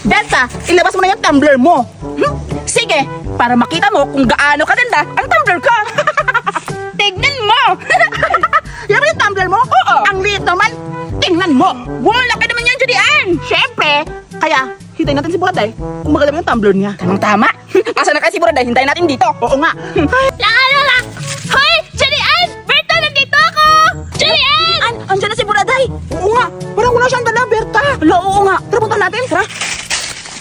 Berta, ilabas mo na yung tumbler mo. Sige, para makita mo kung gaano kadanda ang tumbler ko. Tignan mo. Yan ba yung tumbler mo? Oo. Ang liit naman. Tingnan mo. Wala ka naman yan, Julian. Siyempre. Kaya, hintayin natin si Buraday kung magaling yung tumbler niya. Tamang-tama. Asa na kasi si Buraday? Hintayin natin dito. Oo nga. Lang! Hoy! Julian! Berta, nandito ako! Julian! Andiyan na si Buraday. Oo nga. Parang wala siyang dala, Berta. Wala, oo nga. Tara, punta natin. Tara.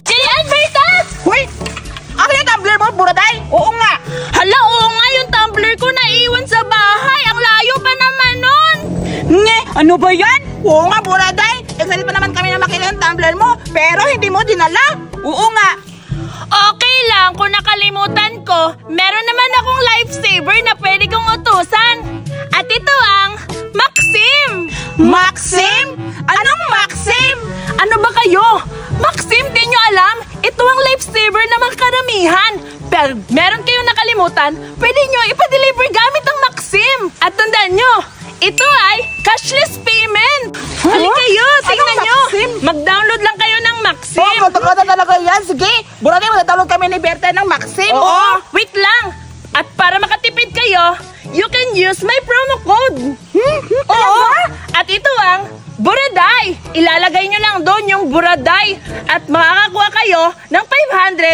Julian, Berta! Hoy! Asa yung tumbler mo, Buraday? Oo nga. Hala, oo nga, yung tumbler ko naiwan sa bahay. Ang layo pa naman nun. Nge, ano ba yan? Oo nga, Buraday. Excited pa naman kami na makita yung tumbler mo, pero hindi mo dinala. Oo nga. Okay lang kung nakalimutan ko. Meron naman akong lifesaver na pwede kong utusan. At ito ang Maxim! Maxim? Anong Maxim? Ano ba kayo? Maxim, di nyo alam? Ito ang lifesaver na mga karamihan. Pero meron kayong nakalimutan, pwede nyo ipa-deliver gamit ang Maxim. At tandaan nyo, ito ay cashless payment. Halika kayo, tingnan nyo. Mag-download lang kayo ng Maxim. Oo, matagata talaga yan. Sige, Buraday, mag-download kami ni Berta ng Maxim. Oo, wait lang. At para makatipid kayo, you can use my promo code. Oo. At ito ang Buraday. Ilalagay nyo lang doon yung Buraday. At makakakuha kayo ng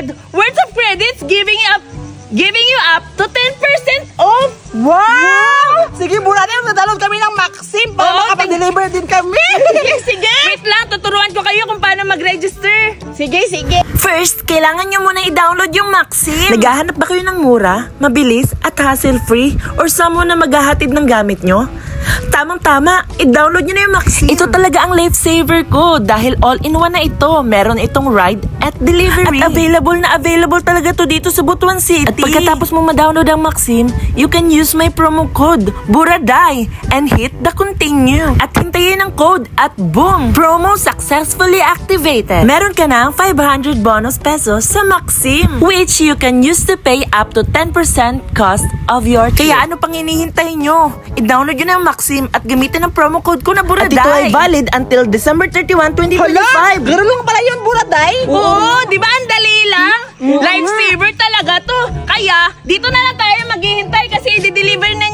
500 worth of credits giving you up to 10% off. Wow! Sige, Buraday, mag-download kami ng Maxim para makapag-deliver din kami. Sige. Wait lang, tuturuan ko kayo kung paano mag-register. Sige, sige. First, kailangan nyo muna i-download yung Maxim. Naghahanap ba kayo ng mura, mabilis, at hassle-free? Or someone na maghahatid ng gamit nyo? Tamang-tama, i-download nyo na yung Maxim. Ito talaga ang lifesaver ko dahil all-in-one na ito. Meron itong ride at delivery. At available talaga to dito sa Butuan City. At pagkatapos mo ma-download ang Maxim, you can use my promo code, Buraday, and hit the continue. At hintayin ang code at boom! Promo successfully activated. Meron ka ng 500 bonus pesos sa Maxim, which you can use to pay up to 10% cost of your trip. Kaya ano pang hinihintay nyo? I-download nyo na ang Maxim at gamitin ang promo code ko na Buraday. At ito ay valid until December 31, 2025. Hala, gano'n lang pala yun, Buraday. Oo, di ba ang dali lang? Lifesaver talaga to. Kaya, dito na lang tayo maghihintay kasi i-deliver na